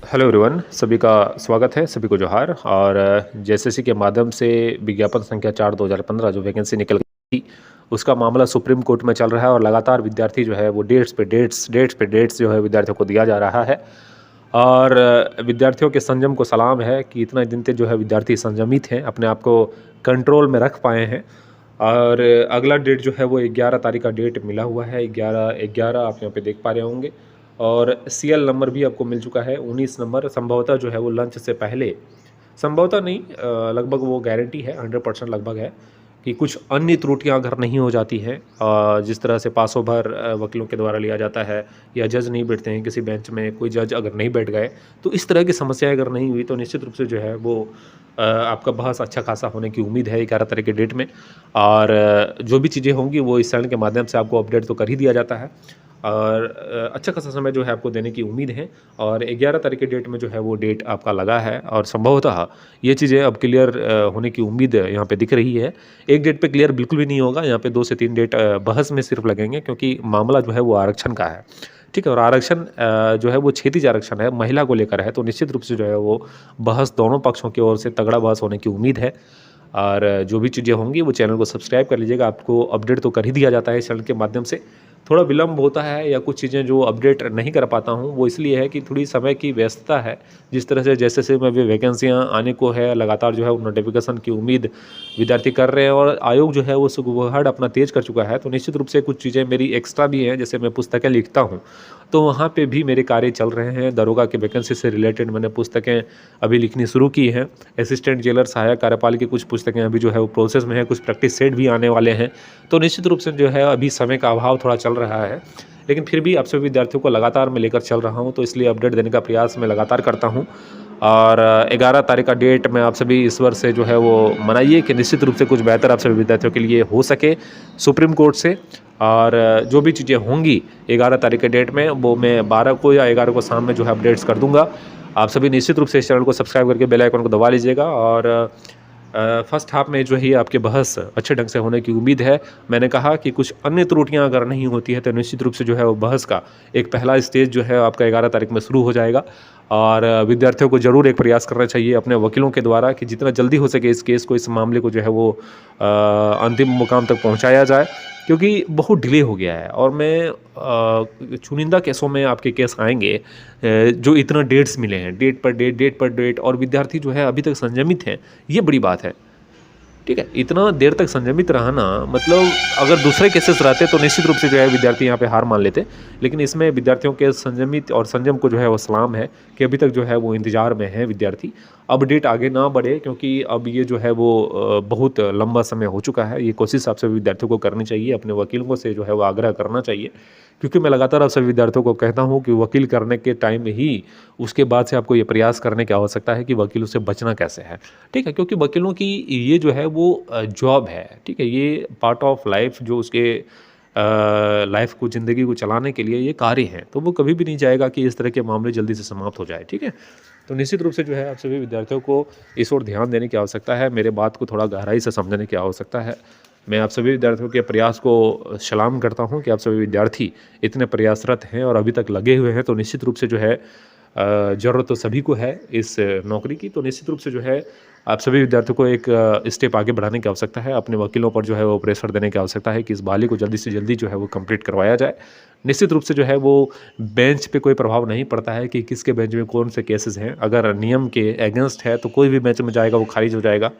Hello everyone, सभी का स्वागत है, सभी को जोहार। और जेएसएससी के माध्यम से विज्ञापन संख्या 4/2015 जो वैकेंसी निकल गई थी, उसका मामला सुप्रीम कोर्ट में चल रहा है और लगातार विद्यार्थी जो है वो डेट्स जो है विद्यार्थियों को दिया जा रहा है। और विद्यार्थियों के संयम को सलाम है कि इतना दिन से जो है विद्यार्थी संयमित हैं, अपने आप को कंट्रोल में रख पाए हैं। और अगला डेट जो है वो 11 तारीख का डेट मिला हुआ है। 11/11 आप यहाँ पे देख पा रहे होंगे। और सीएल नंबर भी आपको मिल चुका है 19 नंबर। संभवतः जो है वो लंच से पहले, संभवतः नहीं, लगभग वो गारंटी है, 100% लगभग है कि कुछ अन्य त्रुटियां अगर नहीं हो जाती हैं, जिस तरह से पासों भर वकीलों के द्वारा लिया जाता है, या जज नहीं बैठते हैं किसी बेंच में, कोई जज अगर नहीं बैठ गए, तो इस तरह की समस्याएं अगर नहीं हुई तो निश्चित रूप से जो है वो आपका बहस अच्छा खासा होने की उम्मीद है 11 तारीख के डेट में। और जो भी चीज़ें होंगी वो इस चैनल के माध्यम से आपको अपडेट तो कर ही दिया जाता है। और अच्छा खासा समय जो है आपको देने की उम्मीद है। और 11 तारीख के डेट में जो है वो डेट आपका लगा है और संभवतः ये चीज़ें अब क्लियर होने की उम्मीद यहाँ पे दिख रही है। एक डेट पे क्लियर बिल्कुल भी नहीं होगा, यहाँ पे 2 से 3 डेट बहस में सिर्फ लगेंगे, क्योंकि मामला जो है वो आरक्षण का है। ठीक है, और आरक्षण जो है वो क्षैतिज आरक्षण है, महिला को लेकर है, तो निश्चित रूप से जो है वो बहस दोनों पक्षों की ओर से तगड़ा बहस होने की उम्मीद है। और जो भी चीज़ें होंगी वो चैनल को सब्सक्राइब कर लीजिएगा, आपको अपडेट तो कर ही दिया जाता है इस चैनल के माध्यम से। थोड़ा विलम्ब होता है या कुछ चीज़ें जो अपडेट नहीं कर पाता हूँ, वो इसलिए है कि थोड़ी समय की व्यस्तता है। जिस तरह से जैसे मैं भी वैकेंसियाँ आने को है, लगातार जो है वो नोटिफिकेशन की उम्मीद विद्यार्थी कर रहे हैं, और आयोग जो है वो सुगबुगाहट अपना तेज़ कर चुका है, तो निश्चित रूप से कुछ चीज़ें मेरी एक्स्ट्रा भी हैं। जैसे मैं पुस्तकें लिखता हूँ, तो वहाँ पे भी मेरे कार्य चल रहे हैं। दरोगा की वैकेंसी से रिलेटेड मैंने पुस्तकें अभी लिखनी शुरू की हैं। असिस्टेंट जेलर, सहायक कार्यपाल की कुछ पुस्तकें अभी जो है वो प्रोसेस में है, कुछ प्रैक्टिस सेट भी आने वाले हैं। तो निश्चित रूप से जो है अभी समय का अभाव थोड़ा चल रहा है, लेकिन फिर भी आप सभी विद्यार्थियों को लगातार मैं लेकर चल रहा हूँ, तो इसलिए अपडेट देने का प्रयास मैं लगातार करता हूँ। और 11 तारीख का डेट मैं आप सभी इस वर्ष से जो है वो मनाइए कि निश्चित रूप से कुछ बेहतर आप सभी विद्यार्थियों के लिए हो सके सुप्रीम कोर्ट से। और जो भी चीज़ें होंगी 11 तारीख के डेट में, वो मैं 12 को या 11 को शाम में जो है अपडेट्स कर दूंगा। आप सभी निश्चित रूप से इस चैनल को सब्सक्राइब करके बेल आइकन को दबा लीजिएगा। और फर्स्ट हाफ में जो है आपके बहस अच्छे ढंग से होने की उम्मीद है। मैंने कहा कि कुछ अन्य त्रुटियां अगर नहीं होती है तो निश्चित रूप से जो है वो बहस का एक पहला स्टेज जो है आपका 11 तारीख में शुरू हो जाएगा। और विद्यार्थियों को ज़रूर एक प्रयास करना चाहिए अपने वकीलों के द्वारा कि जितना जल्दी हो सके इस केस को, इस मामले को जो है वो अंतिम मुकाम तक पहुंचाया जाए, क्योंकि बहुत डिले हो गया है। और मैं चुनिंदा केसों में आपके केस आएंगे जो इतना डेट्स मिले हैं, डेट पर डेट, और विद्यार्थी जो है अभी तक संयमित हैं, ये बड़ी बात है। ठीक है, इतना देर तक संयमित रहना, मतलब अगर दूसरे केसेस रहते तो निश्चित रूप से जो है विद्यार्थी यहाँ पे हार मान लेते, लेकिन इसमें विद्यार्थियों के संयमित और संयम को जो है वो सलाम है कि अभी तक जो है वो इंतजार में है विद्यार्थी। अब डेट आगे ना बढ़े, क्योंकि अब ये जो है वो बहुत लंबा समय हो चुका है। ये कोशिश आप सभी विद्यार्थियों को करनी चाहिए, अपने वकीलों से जो है वो आग्रह करना चाहिए, क्योंकि मैं लगातार आप सभी विद्यार्थियों को कहता हूँ कि वकील करने के टाइम में ही उसके बाद से आपको ये प्रयास करने की आवश्यकता है कि वकीलों से बचना कैसे है। ठीक है, क्योंकि वकीलों की ये जो है वो जॉब है। ठीक है, ये पार्ट ऑफ लाइफ, जो उसके लाइफ को, ज़िंदगी को चलाने के लिए ये कार्य हैं, तो वो कभी भी नहीं चाहेगा कि इस तरह के मामले जल्दी से समाप्त हो जाए। ठीक है, तो निश्चित रूप से जो है आप सभी विद्यार्थियों को इस ओर ध्यान देने की आवश्यकता है, मेरे बात को थोड़ा गहराई से समझने की आवश्यकता है। मैं आप सभी विद्यार्थियों के प्रयास को सलाम करता हूं कि आप सभी विद्यार्थी इतने प्रयासरत हैं और अभी तक लगे हुए हैं, तो निश्चित रूप से जो है ज़रूरत तो सभी को है इस नौकरी की। तो निश्चित रूप से जो है आप सभी विद्यार्थियों को एक स्टेप आगे बढ़ाने की आवश्यकता है, अपने वकीलों पर जो है वो प्रेशर देने की आवश्यकता है कि इस बहाली को जल्दी से जल्दी जो है वो कंप्लीट करवाया जाए। निश्चित रूप से जो है वो बेंच पे कोई प्रभाव नहीं पड़ता है कि किसके बेंच में कौन से केसेस हैं। अगर नियम के अगेंस्ट है तो कोई भी बेंच में जाएगा वो खारिज हो जाएगा।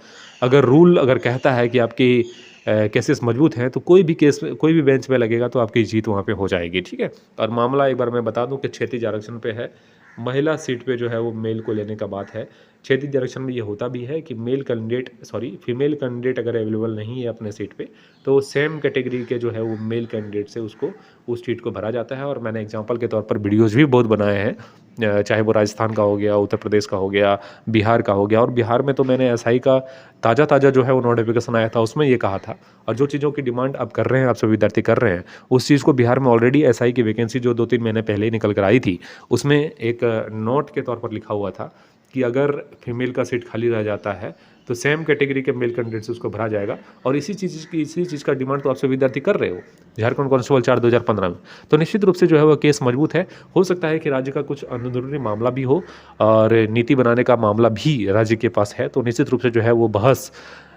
अगर रूल अगर कहता है कि आपकी केसेस मजबूत हैं तो कोई भी केस, कोई भी बेंच में लगेगा तो आपकी जीत वहाँ पे हो जाएगी। ठीक है, और मामला एक बार मैं बता दूं कि क्षैतिज आरक्षण पे है, महिला सीट पे जो है वो मेल को लेने का बात है। क्षैतिज आरक्षण में ये होता भी है कि फीमेल कैंडिडेट अगर अवेलेबल नहीं है अपने सीट पे, तो सेम कैटेगरी के जो है वो मेल कैंडिडेट से उसको उस सीट को भरा जाता है। और मैंने एग्जांपल के तौर पर वीडियोज़ भी बहुत बनाए हैं, चाहे वो राजस्थान का हो गया, उत्तर प्रदेश का हो गया, बिहार का हो गया। और बिहार में तो मैंने एसआई का ताज़ा जो है वो नोटिफिकेशन आया था, उसमें ये कहा था। और जो चीज़ों की डिमांड आप कर रहे हैं, आप सभी विद्यार्थी कर रहे हैं, उस चीज़ को बिहार में ऑलरेडी एसआई की वैकेंसी जो 2-3 महीने पहले ही निकल कर आई थी, उसमें एक नोट के तौर पर लिखा हुआ था कि अगर फीमेल का सीट खाली रह जाता है तो सेम कैटेगरी के मेल कैंडिडेट से उसको भरा जाएगा। और इसी चीज़ का डिमांड तो आप सभी विद्यार्थी कर रहे हो झारखंड कांस्टेबल 4 2015 में। तो निश्चित रूप से जो है वो केस मजबूत है। हो सकता है कि राज्य का कुछ अंदरूनी मामला भी हो और नीति बनाने का मामला भी राज्य के पास है। तो निश्चित रूप से जो है वो बहस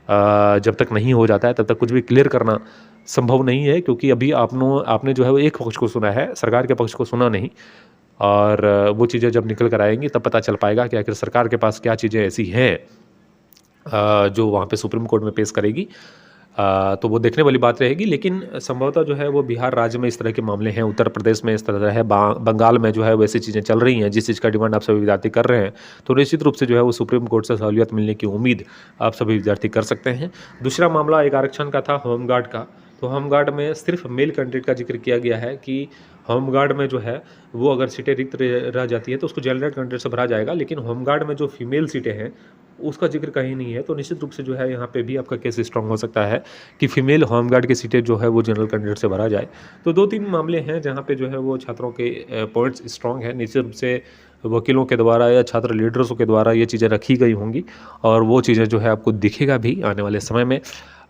जब तक नहीं हो जाता है तब तक कुछ भी क्लियर करना संभव नहीं है, क्योंकि अभी आपने जो है वो एक पक्ष को सुना है, सरकार के पक्ष को सुना नहीं। और वो चीज़ें जब निकल कर आएंगी तब पता चल पाएगा कि आखिर सरकार के पास क्या चीज़ें ऐसी हैं जो वहाँ पे सुप्रीम कोर्ट में पेश करेगी। तो वो देखने वाली बात रहेगी। लेकिन संभवतः जो है वो बिहार राज्य में इस तरह के मामले हैं, उत्तर प्रदेश में इस तरह है, बंगाल में जो है वैसी चीज़ें चल रही हैं जिस चीज़ का डिमांड आप सभी विद्यार्थी कर रहे हैं। तो निश्चित रूप से जो है वो सुप्रीम कोर्ट से सहूलियत मिलने की उम्मीद आप सभी विद्यार्थी कर सकते हैं। दूसरा मामला एक आरक्षण का था, होमगार्ड का। तो होमगार्ड में सिर्फ मेल कैंडिडेट का जिक्र किया गया है कि होमगार्ड में जो है वो अगर सीटें रिक्त रह जाती है तो उसको जनरल कैंडिडेट से भरा जाएगा। लेकिन होमगार्ड में जो फीमेल सीटें हैं उसका जिक्र कहीं नहीं है। तो निश्चित रूप से जो है यहाँ पे भी आपका केस स्ट्रांग हो सकता है कि फीमेल होमगार्ड की सीटें जो है वो जनरल कैंडिडेट से भरा जाए। तो 2-3 मामले हैं जहाँ पे जो है वो छात्रों के पॉइंट्स स्ट्रांग है। निश्चित रूप से वकीलों के द्वारा या छात्र लीडर्सों के द्वारा ये चीज़ें रखी गई होंगी और वो चीज़ें जो है आपको दिखेगा भी आने वाले समय में।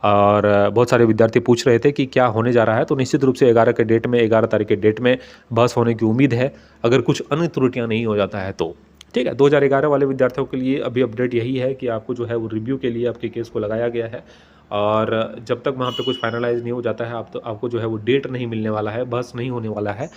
और बहुत सारे विद्यार्थी पूछ रहे थे कि क्या होने जा रहा है। तो निश्चित रूप से 11 तारीख के डेट में बहस होने की उम्मीद है, अगर कुछ अन्य त्रुटियाँ नहीं हो जाता है तो। ठीक है, 2011 वाले विद्यार्थियों के लिए अभी अपडेट यही है कि आपको जो है वो रिव्यू के लिए आपके केस को लगाया गया है। और जब तक वहाँ पे कुछ फाइनलाइज नहीं हो जाता है आपको जो है वो डेट नहीं मिलने वाला है, बहस नहीं होने वाला है।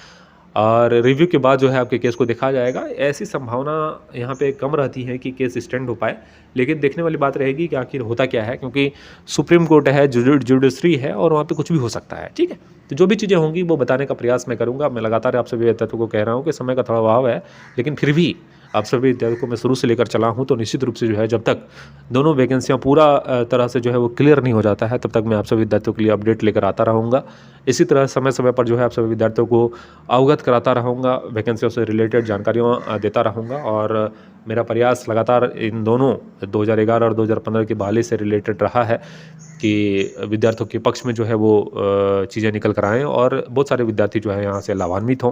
और रिव्यू के बाद जो है आपके केस को देखा जाएगा। ऐसी संभावना यहाँ पे कम रहती है कि केस स्टैंड हो पाए। लेकिन देखने वाली बात रहेगी कि आखिर होता क्या है, क्योंकि सुप्रीम कोर्ट है, जुडिशरी है और वहाँ पे कुछ भी हो सकता है। ठीक है, तो जो भी चीज़ें होंगी वो बताने का प्रयास मैं करूँगा। मैं लगातार आप सभी विद्यार्थियों को कह रहा हूँ कि समय का थोड़ा अभाव है, लेकिन फिर भी आप सभी विद्यार्थियों को मैं शुरू से लेकर चला हूँ। तो निश्चित रूप से जो है जब तक दोनों वैकेंसियाँ पूरा तरह से जो है वो क्लियर नहीं हो जाता है तब तक मैं आप सभी विद्यार्थियों के लिए अपडेट लेकर आता रहूँगा। इसी तरह समय समय पर जो है आप सभी विद्यार्थियों को अवगत कराता रहूँगा, वैकेंसियों से रिलेटेड जानकारियाँ देता रहूँगा। और मेरा प्रयास लगातार इन दोनों 2011 और 2015 की बहाली से रिलेटेड रहा है कि विद्यार्थियों के पक्ष में जो है वो चीज़ें निकल कर आएँ और बहुत सारे विद्यार्थी जो है यहाँ से लाभान्वित हों।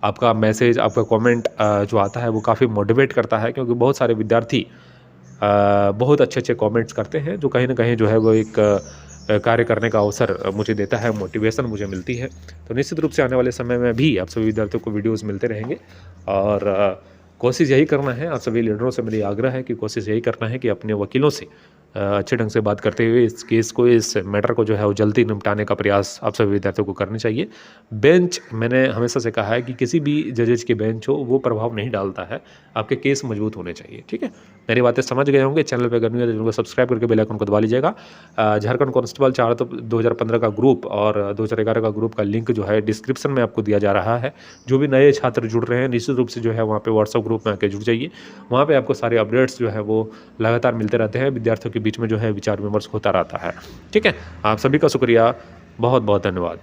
आपका मैसेज, आपका कमेंट जो आता है वो काफ़ी मोटिवेट करता है, क्योंकि बहुत सारे विद्यार्थी बहुत अच्छे कमेंट्स करते हैं जो कहीं न कहीं जो है वो एक कार्य करने का अवसर मुझे देता है, मोटिवेशन मुझे मिलती है। तो निश्चित रूप से आने वाले समय में भी आप सभी विद्यार्थियों को वीडियोज़ मिलते रहेंगे। और कोशिश यही करना है, आप सभी लीडरों से मेरी आग्रह है कि कोशिश यही करना है कि अपने वकीलों से अच्छे ढंग से बात करते हुए इस केस को, इस मैटर को जो है वो जल्दी निपटाने का प्रयास आप सभी विद्यार्थियों को करना चाहिए। बेंच, मैंने हमेशा से कहा है कि किसी भी जजेज की बेंच हो वो प्रभाव नहीं डालता है, आपके केस मजबूत होने चाहिए। ठीक है, मेरी बातें समझ गए होंगे। चैनल पर अगर नहीं है तो चैनल को सब्सक्राइब करके बेल आइकन को दबा लीजिएगा। झारखंड कांस्टेबल 4 2015 का ग्रुप और 2011 का ग्रुप का लिंक जो है डिस्क्रिप्शन में आपको दिया जा रहा है। जो भी नए छात्र जुड़ रहे हैं निश्चित रूप से जो है वहाँ पे व्हाट्सएप ग्रुप में आके जुड़ जाइए। वहाँ पे आपको सारे अपडेट्स जो है वो लगातार मिलते रहते हैं। विद्यार्थियों के बीच में जो है विचार विमर्श होता रहता है। ठीक है, आप सभी का शुक्रिया, बहुत बहुत धन्यवाद।